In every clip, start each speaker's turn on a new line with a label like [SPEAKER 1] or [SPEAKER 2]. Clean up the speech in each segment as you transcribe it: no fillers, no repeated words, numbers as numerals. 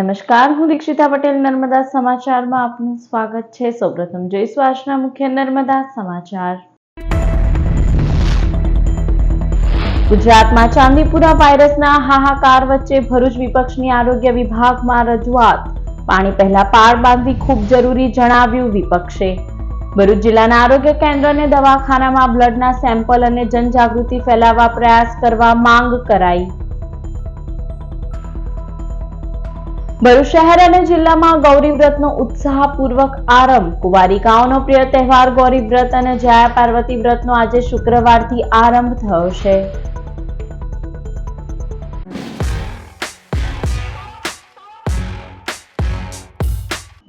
[SPEAKER 1] નમસ્કાર, હું દીક્ષિતા પટેલ નર્મદા સમાચારમાં આપનું સ્વાગત છે। સૌપ્રથમ જોઈશું આજના મુખ્ય નર્મદા સમાચાર। ગુજરાતમાં ચાંદીપુરા વાયરસના હાહાકાર વચ્ચે ભરૂચ વિપક્ષની આરોગ્ય વિભાગમાં રજૂઆત। પાણી પહેલા પાળ બાંધવી ખૂબ જરૂરી જણાવ્યું વિપક્ષે। ભરૂચ જિલ્લાના આરોગ્ય કેન્દ્ર અને દવાખાનામાં બ્લડના સેમ્પલ અને જનજાગૃતિ ફેલાવવા પ્રયાસ કરવા માંગ કરાઈ। ભરૂચ શહેર અને જિલ્લામાં ગૌરી વ્રતનો ઉત્સાહપૂર્વક આરંભ। કુંવારિકાઓનો પ્રિય તહેવાર ગૌરી વ્રત અને જયા પાર્વતી વ્રતનો આજે શુક્રવારથી આરંભ થયો છે।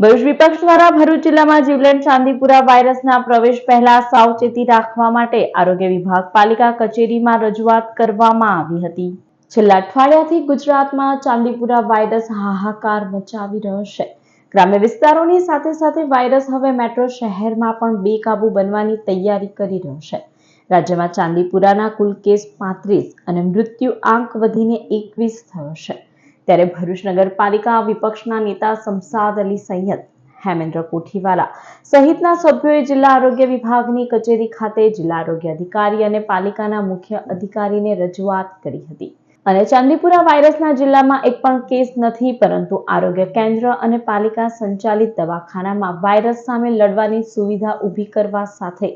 [SPEAKER 1] ભરૂચ વિપક્ષ દ્વારા ભરૂચ જિલ્લામાં જીવલેણ ચાંદીપુરા વાયરસના પ્રવેશ પહેલા સાવચેતી રાખવા માટે આરોગ્ય વિભાગ પાલિકા કચેરીમાં રજૂઆત કરવામાં આવી હતી। છેલ્લા અઠવાડિયાથી ગુજરાતમાં ચાંદીપુરા વાયરસ હાહાકાર મચાવી રહ્યો છે। ગ્રામ્ય વિસ્તારોની સાથે સાથે વાયરસ હવે મેટ્રો શહેરમાં પણ બેકાબુ બનવાની તૈયારી કરી રહ્યો છે। રાજ્યમાં ચાંદીપુરાના કુલ કેસ 35 અને મૃત્યુ આંક વધીને 21 થયો છે। ત્યારે ભરૂચ નગરપાલિકા વિપક્ષના નેતા શમશાદ અલી સૈયદ, હેમેન્દ્ર કોઠીવાલા સહિતના સભ્યોએ જિલ્લા આરોગ્ય વિભાગની કચેરી ખાતે જિલ્લા આરોગ્ય અધિકારી અને પાલિકાના મુખ્ય અધિકારીને રજૂઆત કરી હતી અને ચાંદીપુરા વાયરસના જિલ્લામાં એક પણ કેસ નથી, પરંતુ આરોગ્ય કેન્દ્ર અને પાલિકા સંચાલિત દવાખાનામાં વાયરસ સામે લડવાની સુવિધા ઊભી કરવા સાથે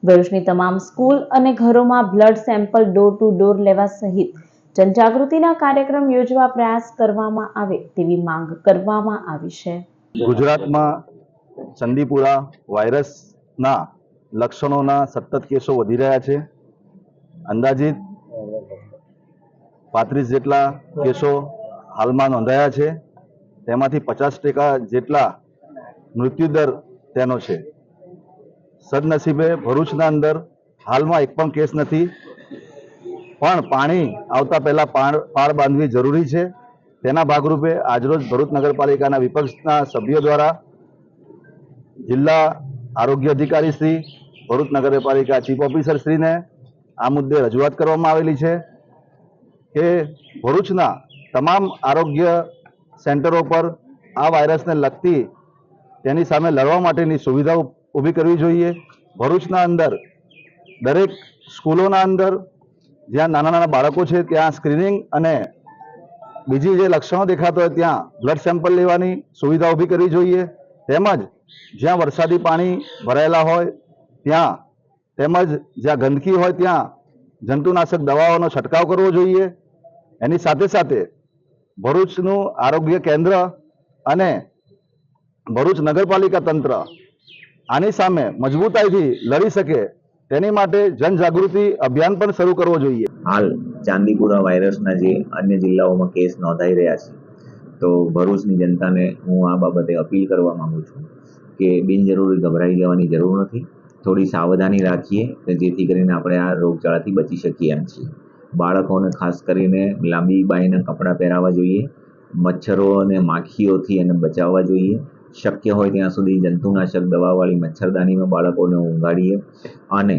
[SPEAKER 1] ભરૂચની તમામ સ્કૂલ અને ઘરોમાં blood sample door to door લેવા સહિત જનજાગૃતિના કાર્યક્રમ યોજવા પ્રયાસ કરવામાં આવે તેવી માંગ કરવામાં આવી છે।
[SPEAKER 2] ગુજરાતમાં ચાંદીપુરા વાયરસના લક્ષણોના સતત કેસો વધી રહ્યા છે। અંદાજિત 35 જેટલા કેસો હાલમાં નોંધાયા છે। તેમાંથી 50% જેટલા મૃત્યુદર તેનો છે। સદનસીબે ભરૂચના અંદર હાલમાં એક પણ કેસ નથી, પણ પાણી આવતા પહેલા પાળ બાંધવી જરૂરી છે। તેના ભાગરૂપે આજરોજ ભરૂચ નગરપાલિકાના વિપક્ષના સભ્યો દ્વારા જિલ્લા આરોગ્ય અધિકારી શ્રી, ભરૂચ નગરપાલિકા ચીફ ઓફિસર શ્રીને આ મુદ્દે રજૂઆત કરવામાં આવેલી છે કે ભરૂચના તમામ આરોગ્ય સેન્ટરો પર આ વાયરસને લગતી તેની સામે લડવા માટેની સુવિધાઓ ઊભી કરવી જોઈએ। ભરૂચના અંદર દરેક સ્કૂલોના અંદર જ્યાં નાના નાના બાળકો છે ત્યાં સ્ક્રીનિંગ અને બીજી જે લક્ષણો દેખાતો હોય ત્યાં બ્લડ સેમ્પલ લેવાની સુવિધા ઊભી કરવી જોઈએ। તેમજ જ્યાં વરસાદી પાણી ભરાયેલા હોય ત્યાં, તેમજ જ્યાં ગંદકી હોય ત્યાં જંતુનાશક દવાઓનો છંટકાવ કરવો જોઈએ। એની સાથે સાથે ભરૂચનું આરોગ્ય કેન્દ્ર અને ભરૂચ નગરપાલિકા તંત્ર આની સામે મજબૂતાઈથી લડી શકે તેની માટે જનજાગૃતિ અભિયાન પણ શરૂ કરવો જોઈએ।
[SPEAKER 3] હાલ ચાંદીપુરા વાયરસના જે અન્ય જિલ્લાઓમાં કેસ નોંધાઈ રહ્યા છે, તો ભરૂચની જનતાને હું આ બાબતે અપીલ કરવા માંગુ છું કે બિનજરૂરી ગભરાઈ જવાની જરૂર નથી। થોડી સાવધાની રાખીએ જેથી કરીને આપણે આ રોગચાળાથી બચી શકીએ એમ છીએ। બાળકોને ખાસ કરીને લાંબી બાહીના કપડાં પહેરાવવા જોઈએ। મચ્છરો અને માખીઓથી એને બચાવવા જોઈએ। શક્ય હોય ત્યાં સુધી જંતુનાશક દવાવાળી મચ્છરદાનીમાં બાળકોને ઊંઘાડીએ અને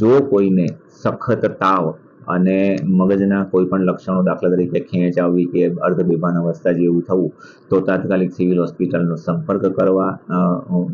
[SPEAKER 3] જો કોઈને સખત તાવ અને મગજના કોઈ પણ લક્ષણો, દાખલા તરીકે ખેંચ આવવી કે અર્ધબેભાન અવસ્થા જેવું થવું, તો તાત્કાલિક સિવિલ હોસ્પિટલનો સંપર્ક કરવા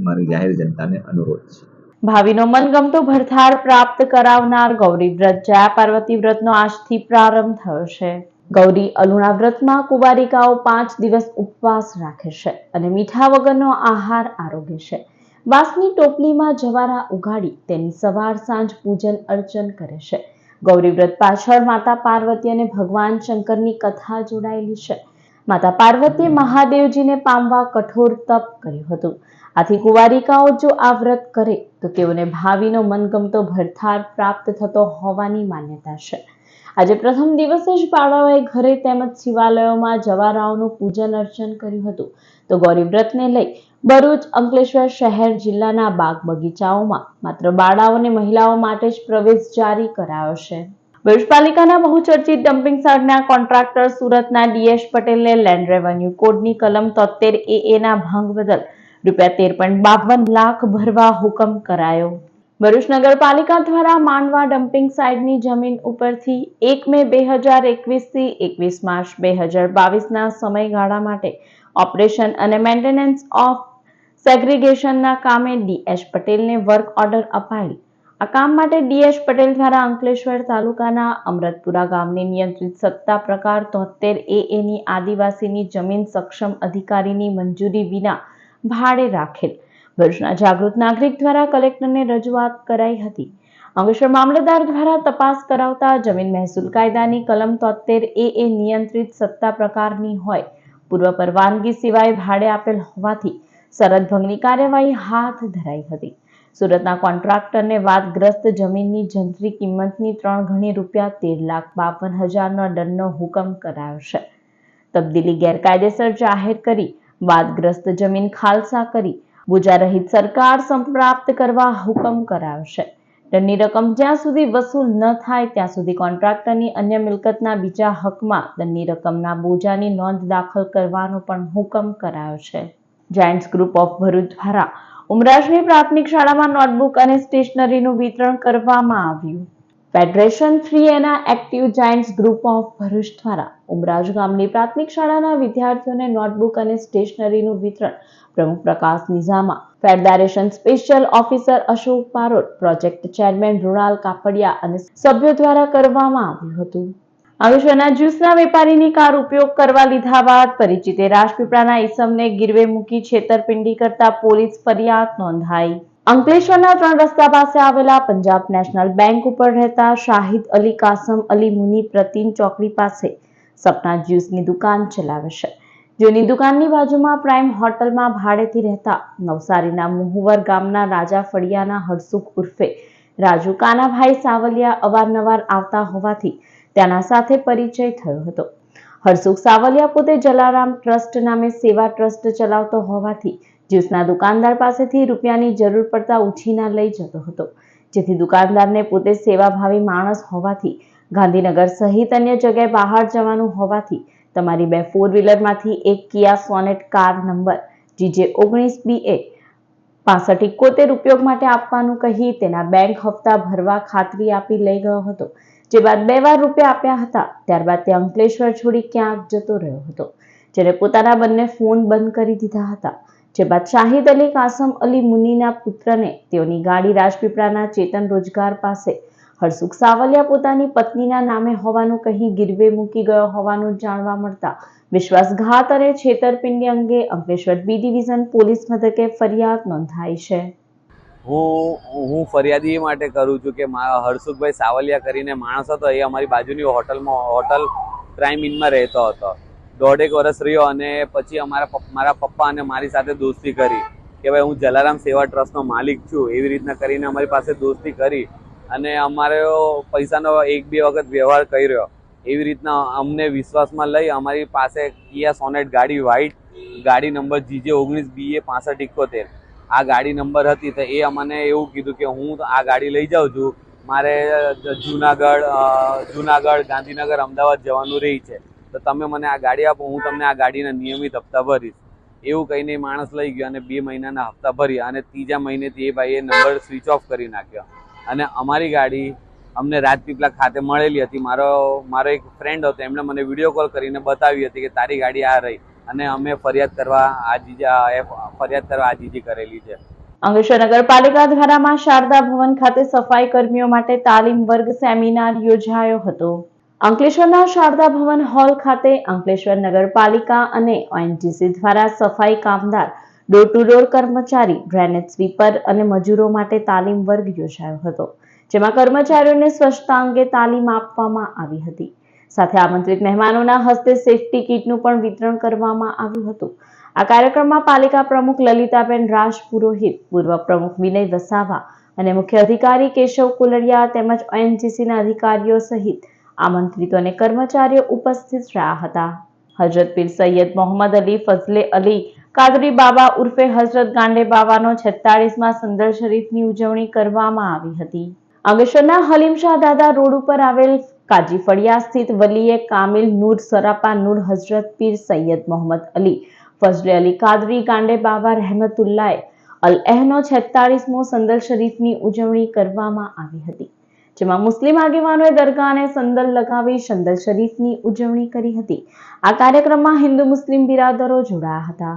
[SPEAKER 3] મારી જાહેર જનતાને અનુરોધ છે।
[SPEAKER 1] ભાવિનો મનગમતો ભરથાળ પ્રાપ્ત કરાવનાર ગૌરી વ્રત જયા પાર્વતી વ્રતનો આજથી પ્રારંભ થયો છે। ગૌરી અલુણા વ્રતમાં કુંવારિકાઓ 5 દિવસ ઉપવાસ રાખે છે અને મીઠા વગરનો આહાર આરોગે છે। વાંસની ટોપલીમાં જવારા ઉગાડી તેની સવાર સાંજ પૂજન અર્ચન કરે છે। ગૌરી વ્રત પાછળ માતા પાર્વતી અને ભગવાન શંકરની કથા જોડાયેલી છે। માતા પાર્વતીએ મહાદેવજીને પામવા કઠોર તપ કર્યું હતું। આથી કુંવારિકાઓ જો આ વ્રત કરે તો તેઓને ભાવિનો મનગમતો ભરથાળ પ્રાપ્ત થતો હોવાની માન્યતા છે। આજે પ્રથમ દિવસે જ પાડવાઓએ ઘરે તેમજ શિવાલયોમાં જવારાઓનું પૂજન અર્ચન કર્યું હતું। તો ગૌરી વ્રતને લઈ ભરૂચ, અંકલેશ્વર શહેર જિલ્લાના બાગ બગીચાઓમાં માત્ર બાળાઓ અને મહિલાઓ માટે જ પ્રવેશ જારી કરાયો છે। ભરૂચ પાલિકાના બહુચર્ચિત ડમ્પિંગ યાર્ડના કોન્ટ્રાક્ટર સુરતના ડીએસ પટેલને લેન્ડ રેવન્યુ કોડની કલમ 73 AA ના ભંગ બદલ ₹13.52 લાખ ભરવા હુકમ કરાયો। ભરૂચ નગરપાલિકા દ્વારા માંડવા ડમ્પિંગ સાઇટની જમીન ઉપરથી 1 મે 2021 થી 21 માર્ચ 2022ના સમયગાળા માટે ઓપરેશન અને મેન્ટેનન્સ ઓફ સેગ્રીગેશનના કામે ડીએચ પટેલને વર્ક ઓર્ડર અપાયેલ. આ કામ માટે ડીએચ પટેલ દ્વારા અંકલેશ્વર તાલુકાના અમરતપુરા ગામની નિયંત્રિત સત્તા પ્રકાર 73 ની આદિવાસીની જમીન સક્ષમ અધિકારીની મંજૂરી વિના ભાડે રાખેલ. ભરૂચના જાગૃત નાગરિક દ્વારા કલેક્ટરને રજૂઆત કરાઈ હતી. અંકલેશ્વર મામલતદાર દ્વારા તપાસ કરાવતા જમીન મહેસૂલ કાયદાની કલમ 73 નિયંત્રિત સત્તા પ્રકારની હોય, પૂર્વ પરવાનગી સિવાય ભાડે આપેલ હોવાથી શરત ભંગની કાર્યવાહી હાથ ધરાઈ હતી. સુરતના કોન્ટ્રાક્ટરને વાદગ્રસ્ત જમીનની જંત્રી કિંમતની 3 ગણી ₹13,52,000નો દંડનો હુકમ કરાયો છે. તબદીલી ગેરકાયદેસર જાહેર કરી વાદગ્રસ્ત જમીન ખાલસા કરી બુજારહિત સરકાર સંપ્રાપ્ત કરવા હુકમ કરાયો છે. દંડની રકમ જ્યાં સુધી વસૂલ ન થાય ત્યાં સુધી કોન્ટ્રાક્ટરની અન્ય મિલકતના બીજા હકમાં દંડની રકમના બોજાની નોંધ દાખલ કરવાનો પણ હુકમ કરાયો છે. જાયન્ટ્સ ગ્રુપ ઓફ ભરૂચ દ્વારા ઉમરાજની પ્રાથમિક શાળામાં નોટબુક અને સ્ટેશનરીનું વિતરણ કરવામાં આવ્યું. ફેડરેશન ફ્રી એના active Giants group of Bharuch દ્વારા ઉમરાજ ગામની પ્રાથમિક શાળાના વિદ્યાર્થીઓને નોટબુક અને સ્ટેશનરીનું વિતરણ પ્રમુખ Prakash Nizama, federation special officer Ashok Parot, project chairman Mrunal Kapadia અને સભ્યો દ્વારા કરવામાં આવ્યું હતું. અંકલેશ્વરના જ્યુસના વેપારીની કાર ઉપયોગ કરવા લીધા બાદ પરિચિતે રાજપીપળાના ઈસમને ગીરવે મૂકી છેતરપિંડી કરતા પોલીસ ફરિયાદ નોંધાઈ. અંકલેશ્વરના 3 રસ્તા પાસે આવેલા પંજાબ નેશનલ બેંક ઉપર રહેતા શાહિદ અલી કાસમ અલી મુની પ્રતિન ચોકડી પાસે સપના જ્યુસની દુકાન ચલાવે છે. જેની દુકાનની બાજુમાં પ્રાઇમ હોટલમાં ભાડેથી રહેતા નવસારીના મુહુવર ગામના રાજા ફળિયાના હરસુખ ઉર્ફે રાજુ કાનાભાઈ સાવલિયા અવારનવાર આવતા હોવાથી તેના સાથે પરિચય થયો હતો. હરસુખ સાવલિયા પોતે જલારામ ટ્રસ્ટ નામે સેવા ટ્રસ્ટ ચલાવતો હોવાથી જ્યુસના દુકાનદાર પાસેથી રૂપિયાની જરૂર પડતા ઉછીના લઈ જતો હતો. જેથી દુકાનદારને પોતે સેવાભાવી માણસ હોવાથી ગાંધીનગર સહિત અન્ય જગ્યાએ બહાર જવાનું હોવાથી તમારી 2 4 વ્હીલરમાંથી એક કિયા સોનેટ કાર નંબર GJ19BA 6571 ઉપયોગ માટે આપવાનું કહી તેના બેંક હપ્તા ભરવા ખાતરી આપી લઈ ગયો હતો. જે બાદ 2 વાર રૂપિયા આપ્યા હતા. ત્યારબાદ તે અંકલેશ્વર છોડી ક્યાંક જતો રહ્યો હતો. જેને પોતાના બંને ફોન બંધ કરી દીધા હતા. જે બાદ શાહિદ અલી કાસમ અલી મુનીના પુત્રને તેઓની ગાડી રાજપીપળાના ચેતન રોજગાર પાસે હરસુખ સાવલિયા પોતાની પત્નીના નામે હોવાનું કહી ગીરવે મૂકી ગયો હોવાનું જાણવા મળતા વિશ્વાસઘાત અને છેતરપિંડી અંગે અંકલેશ્વર બી ડિવિઝન પોલીસ મથકે ફરિયાદ નોંધાઈ છે.
[SPEAKER 4] હું ફરિયાદી એ માટે કરું છું કે હરસુખભાઈ સાવલિયા કરીને માણસ હતો, એ અમારી બાજુની હોટલ પ્રાઇમ ઇનમાં રહેતો હતો. 1.5 વર્ષ રહ્યો અને પછી મારા પપ્પા અને મારી સાથે દોસ્તી કરી કે ભાઈ હું જલારામ સેવા ટ્રસ્ટનો માલિક છું, એવી રીતના કરીને અમારી પાસે દોસ્તી કરી અને અમારે પૈસાનો 1-2 વખત વ્યવહાર કર્યો. એવી રીતના અમને વિશ્વાસમાં લઈ અમારી પાસે કિયા સોનેટ ગાડી, વ્હાઇટ ગાડી નંબર GJ19BA 6571 આ ગાડી નંબર હતી. તો એ અમને એવું કીધું કે હું આ ગાડી લઈ જાઉં છું, મારે જુનાગઢ, ગાંધીનગર, અમદાવાદ જવાનું રહી છે, તો તમે મને આ ગાડી આપો, હું તમને આ ગાડીના નિયમિત હપ્તા ભરીશ. એવું કહીને માણસ લઈ ગયો અને 2 મહિનાના હપ્તા ભર્યા અને 3જા મહિનેથી એ ભાઈએ નંબર સ્વિચ ઓફ કરી નાખ્યો. અને અમારી ગાડી અમને રાજપીપળા ખાતે મળેલી હતી. મારો એક ફ્રેન્ડ હતો, એમણે મને વિડીયો કોલ કરીને બતાવી હતી કે તારી ગાડી આ રહી અને અમે ફરિયાદ કરવા આજીજી કરેલી છે.
[SPEAKER 1] અંકલેશ્વર નગરપાલિકા દ્વારા શારદા ભવન ખાતે સફાઈ કર્મીઓ માટે તાલીમ વર્ગ સેમિનાર યોજાયો હતો. અંકલેશ્વરના શારદા ભવન હોલ ખાતે અંકલેશ્વર નગરપાલિકા અને ONGC દ્વારા સફાઈ કામદાર, ડોર ટુ ડોર કર્મચારી, ડ્રેનેજ સ્વીપર અને મજૂરો માટે તાલીમ વર્ગ યોજાયો હતો. જેમાં કર્મચારીઓને સ્વચ્છતા અંગે તાલીમ આપવામાં આવી હતી. સાથે આમંત્રિત મહેમાનોના હસ્તે સેફટી કીટનું પણ વિતરણ કરવામાં આવ્યું હતું. આ કાર્યક્રમમાં પાલિકા પ્રમુખ લલિતાબેન રાજપુરોહિત, પૂર્વ પ્રમુખ વિનય વસાવા અને મુખ્ય અધિકારી કેશવ કુલડિયા તેમજ ONGCના અધિકારીઓ સહિત આમંત્રિતો અને કર્મચારીઓ ઉપસ્થિત રહ્યા હતા. હજરત પીર સૈયદ મોહમ્મદ અલી ફઝલે અલી કાદરી બાબા ઉર્ફે હઝરત ગાંડે બાવાનો 46મા સંદર શરીફની ઉજવણી કરવામાં આવી હતી. અંકલેશ્વરના હલીમશાહ દાદા રોડ ઉપર આવેલ કાજી ફળિયા સ્થિત વલીએ કામિલ નૂર સરાપા નૂર હઝરત પીર સૈયદ મોહમ્મદ અલી ફઝલે અલી કાદરી ગાંડે બાબા રહેમતુલ્લાહ અલ અહેનો 46મો સંદર શરીફની ઉજવણી કરવામાં આવી હતી. જેમાં મુસ્લિમ આગેવાનોએ દરગાહ અને સંદલ લગાવી શંદલ શરીફની ઉજવણી કરી હતી. આ કાર્યક્રમમાં હિન્દુ મુસ્લિમ બિરાદરો જોડાયા હતા.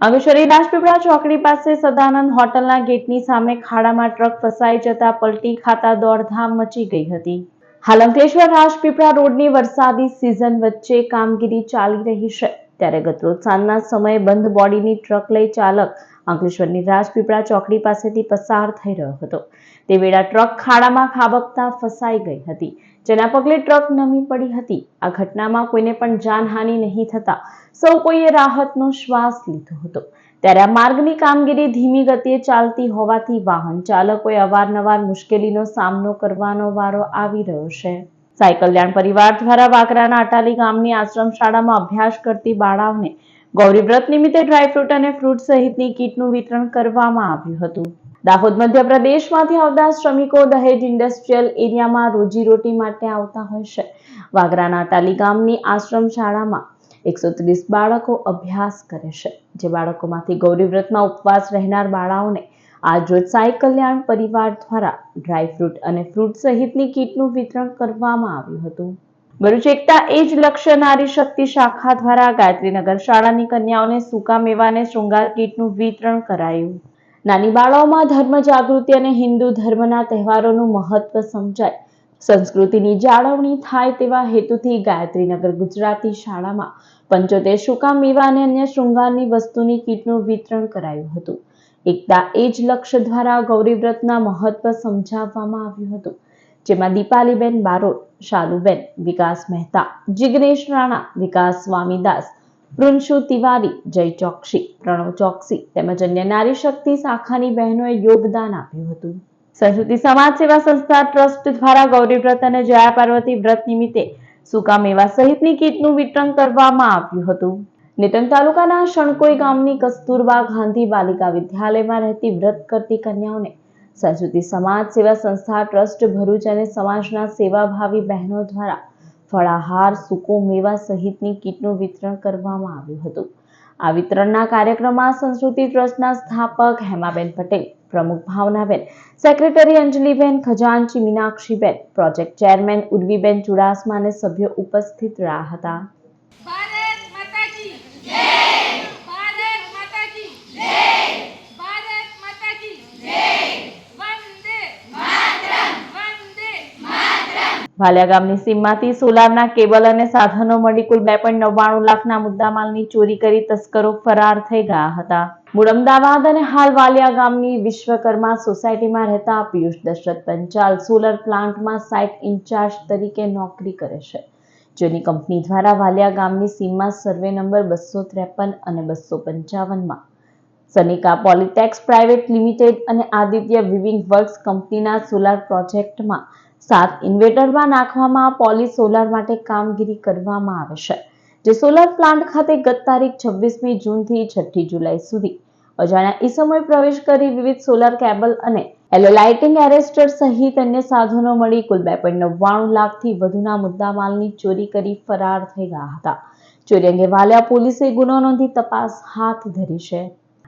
[SPEAKER 1] અંકલેશ્વરની રાજપીપળા ચોકડી પાસે સદાનંદ હોટલના ગેટની સામે ખાડામાં ટ્રક ફસાઈ જતા પલટી ખાતા દોડધામ મચી ગઈ હતી. હાલ અંકલેશ્વર રાજપીપળા રોડની વરસાદી સિઝન વચ્ચે કામગીરી ચાલી રહી છે, ત્યારે ગતરોજ સાંજના સમયે બંધ બોડીની ટ્રક લઈ ચાલક અંકલેશ્વરની રાજપીપળા ચોકડી પાસેથી પસાર થઈ રહ્યો હતો. તે વેળા ટ્રક ખાડામાં ખાબકતા ફસાઈ ગઈ હતી, જેના પગલે ટ્રક નમી પડી હતી. આ ઘટનામાં કોઈને પણ જાનહાનિ નહીં થતા સૌ કોઈએ રાહતનો શ્વાસ લીધો હતો. ત્યારે આ માર્ગની કામગીરી ધીમી ગતિએ ચાલતી હોવાથી વાહન ચાલકોએ અવારનવાર મુશ્કેલીનો સામનો કરવાનો વારો આવી રહ્યો છે. સાઈ કલ્યાણ પરિવાર દ્વારા વાગરાના અટાલી ગામની આશ્રમ શાળામાં અભ્યાસ કરતી બાળાઓને ગૌરી વ્રત નિમિત્તે ડ્રાયફ્રૂટ અને ફ્રૂટ સહિતની કીટનું વિતરણ કરવામાં આવ્યું હતું. દાહોદ મધ્યપ્રદેશમાંથી આવતા શ્રમિકો દહેજ ઇન્ડસ્ટ્રીયલ એરિયામાં રોજીરોટી માટે આવતા હોય છે. વાગરાના અટાલી ગામની આશ્રમ શાળામાં 130 બાળકો અભ્યાસ કરે છે. જે બાળકોમાંથી ગૌરી વ્રતમાં ઉપવાસ રહેનાર બાળાઓને આજરોજ સાઈ કલ્યાણ પરિવાર દ્વારા ડ્રાયફ્રૂટ અને ફ્રૂટ સહિતની કીટનું વિતરણ કરવામાં આવ્યું હતું. ભરૂચ એકતા એજ લક્ષ્ય નારી શક્તિ શાખા દ્વારા ગાયત્રીનગર શાળાની કન્યાઓને સૂકા મેવા અને શૃંગાર કીટનું વિતરણ કરાયું. નાની બાળાઓમાં ધર્મ જાગૃતિ અને હિન્દુ ધર્મના તહેવારોનું મહત્વ સમજાય, સંસ્કૃતિની જાળવણી થાય તેવા હેતુથી ગાયત્રીનગર ગુજરાતી શાળામાં 75 સૂકા મેવા અને અન્ય શૃંગારની વસ્તુની કીટનું વિતરણ કરાયું હતું. એકતા એજ લક્ષ્ય દ્વારા ગૌરી વ્રતના મહત્વ સમજાવવામાં આવ્યું હતું, જેમાં દીપાલીબેન બારોટ, શાલુબેન, વિકાસ મહેતા, જિગ્નેશ રાણા, વિકાસ સ્વામીદાસ, પ્રુંશુ તિવારી, જય ચોકસી, પ્રણવ ચોકસી તેમજ અન્ય નારી શક્તિ શાખાની બહેનોએ યોગદાન આપ્યું હતું. સંસ્કૃતિ સમાજ સેવા સંસ્થા ટ્રસ્ટ દ્વારા ગૌરી વ્રત અને જયા પાર્વતી વ્રત નિમિત્તે સૂકા મેવા સહિતની કીટનું વિતરણ કરવામાં આવ્યું હતું. નેત્રંગ તાલુકાના શણકોઈ ગામની કસ્તુરબા ગાંધી બાલિકા વિદ્યાલયમાં રહેતી વ્રત કરતી કન્યાઓને સંસ્કૃતિ સમાજ સેવા સંસ્થા ટ્રસ્ટ ભરૂચ અને સમાજના સેવાભાવી બહેનો દ્વારા ફળાહાર, સૂકો મેવા સહિતની કીટનું વિતરણ કરવામાં આવ્યું હતું. આ વિતરણના કાર્યક્રમમાં સંસ્કૃતિ ટ્રસ્ટના સ્થાપક હેમાબેન પટેલ, પ્રમુખ ભાવનાબેન, સેક્રેટરી અંજલિબેન, ખજાનચી મીનાક્ષીબેન, પ્રોજેક્ટ ચેરમેન ઉર્વીબેન ચુડાસમા અને સભ્યો ઉપસ્થિત રહ્યા હતા.
[SPEAKER 5] ભારત માતા કી જય! ભારત માતા કી જય! ભારત માતા કી જય! વંદે માતરમ! વંદે માતરમ!
[SPEAKER 1] વાલિયા ગામની સીમમાંથી સોલારના કેબલ અને સાધનો મળી કુલ 2.99 લાખના મુદ્દામાલની ચોરી કરી તસ્કરો ફરાર થઈ ગયા હતા. મૂળ અમદાવાદ અને હાલ વાલિયા ગામની વિશ્વકર્મા સોસાયટીમાં રહેતા પિયુષ દશરથ પંચાલ સોલર પ્લાન્ટમાં સાઇટ ઇન્ચાર્જ તરીકે નોકરી કરે છે, જેની કંપની દ્વારા વાલિયા ગામની સીમમાં સર્વે નંબર 253 અને 255માં સનિકા પોલિટેક્સ પ્રાઇવેટ લિમિટેડ અને આદિત્ય વિવિંગ વર્ક્સ કંપનીના સોલાર પ્રોજેક્ટમાં 7 ઇન્વર્ટરમાં નાખવામાં પોલી સોલાર માટે કામગીરી કરવામાં આવે છે, જે સોલાર પ્લાન્ટ ખાતે ગત તારીખ 26મી જૂનથી 6ઠી જુલાઈ સુધી અજાણ્યા ઈસમોએ પ્રવેશ કરી વિવિધ સોલાર કેબલ અને લાઇટિંગ એરેસ્ટર સહિત અન્ય સાધનો મળી કુલ 2.99 લાખથી વધુના મુદ્દામાલની ચોરી કરી ફરાર થઈ ગયા હતા. ચોરી અંગે વાલિયા પોલીસે ગુનો નોંધી તપાસ હાથ ધરી છે.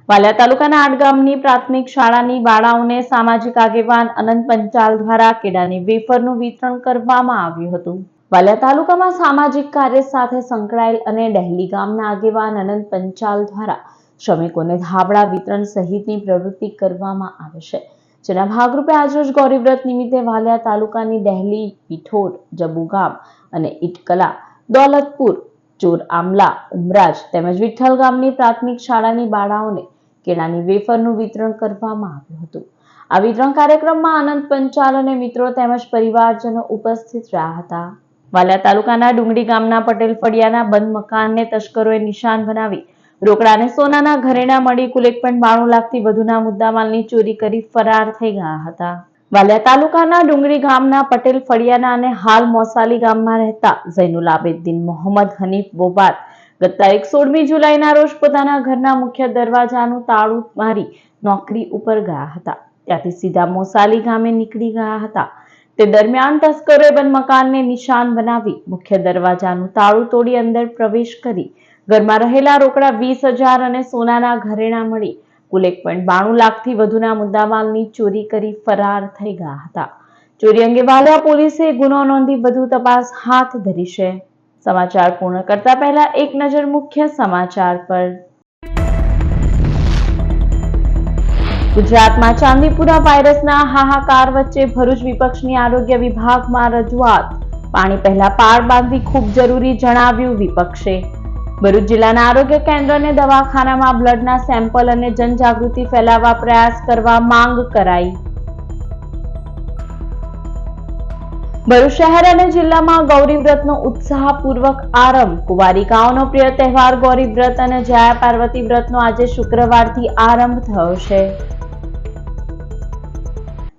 [SPEAKER 1] વાલિયા તાલુકાના 8 ગામની પ્રાથમિક શાળાની બાળાઓને સામાજિક આગેવાન અનંત પંચાલ દ્વારા કેળાની વેફરનું વિતરણ કરવામાં આવ્યું હતું. વાલિયા તાલુકામાં સામાજિક કાર્ય સાથે સંકળાયેલ અને ડહેલી ગામના આગેવાન અનંત પંચાલ દ્વારા શ્રમિકોને ધાબળા વિતરણ સહિતની પ્રવૃત્તિ કરવામાં આવે છે, જેના ભાગરૂપે આજરોજ ગૌરી વ્રત નિમિત્તે વાલિયા તાલુકાની ડહેલી, પીઠોર, જબુગામ અને ઇટકલા, દોલતપુર, ચોર આમલા, ઉમરાજ તેમજ વિઠ્ઠલ ગામની પ્રાથમિક શાળાની બાળાઓને કેળાની વેફરનું વિતરણ કરવામાં આવ્યું હતું. આ વિતરણ કાર્યક્રમમાં અનંત પંચાલ અને મિત્રો તેમજ પરિવારજનો ઉપસ્થિત રહ્યા હતા. વાલિયા તાલુકાના ડુંગળી ગામના પટેલ ફળિયાના બંધ મકાનને તસ્કરોએ નિશાન બનાવી રોકડા અને સોનાના ઘરેણા મળી કુલ 1.92 લાખથી વધુના મુદ્દામાલની ચોરી કરી ફરાર થઈ ગયા હતા. વાલિયા તાલુકાના ડુંગળી ગામના પટેલ ફળિયાના અને હાલ મોસાલી ગામમાં રહેતા ઝૈનુલ આબેદીન મોહમ્મદ હનીફ બોબાદ ગત તારીખ 16મી જુલાઈના રોજ પોતાના ઘરના મુખ્ય દરવાજાનું તાળું મારી નોકરી ઉપર ગયા હતા. ત્યાંથી સીધા મોસાલી ગામે નીકળી ગયા હતા. તે દરમિયાન તસ્કરોએ બંધ મકાનને નિશાન બનાવી મુખ્ય દરવાજાનું તાળું તોડી અંદર પ્રવેશ કરી ઘરમાં રહેલા રોકડા 20,000 અને સોનાના ઘરેણા મળી કુલ 1.92 લાખથી વધુના મુદ્દામાલની ચોરી કરી ફરાર થઈ ગયા હતા. ચોરી અંગે વાલિયા પોલીસે ગુનો નોંધી વધુ તપાસ હાથ ધરી છે. સમાચાર પૂર્ણ કરતા પહેલા એક નજર મુખ્ય સમાચાર પર. ગુજરાતમાં ચાંદીપુરા વાયરસના હાહાકાર વચ્ચે ભરૂચ વિપક્ષની આરોગ્ય વિભાગમાં રજૂઆત. પાણી પહેલા પાળ બાંધવી ખૂબ જરૂરી જણાવ્યું વિપક્ષે. ભરૂચ જિલ્લાના આરોગ્ય કેન્દ્ર અને દવાખાનામાં બ્લડના સેમ્પલ અને જનજાગૃતિ ફેલાવવા પ્રયાસ કરવા માંગ કરાઈ. ભરૂચ શહેર અને જિલ્લામાં ગૌરી વ્રતનો ઉત્સાહપૂર્વક આરંભ. કુંવારિકાઓનો પ્રિય તહેવાર ગૌરી વ્રત અને જયા પાર્વતી વ્રતનો આજે શુક્રવારથી આરંભ થયો છે.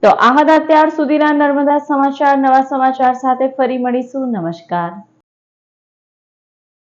[SPEAKER 1] તો આ હતા અત્યાર સુધીના નર્મદા સમાચાર. નવા સમાચાર સાથે ફરી મળીશું. નમસ્કાર.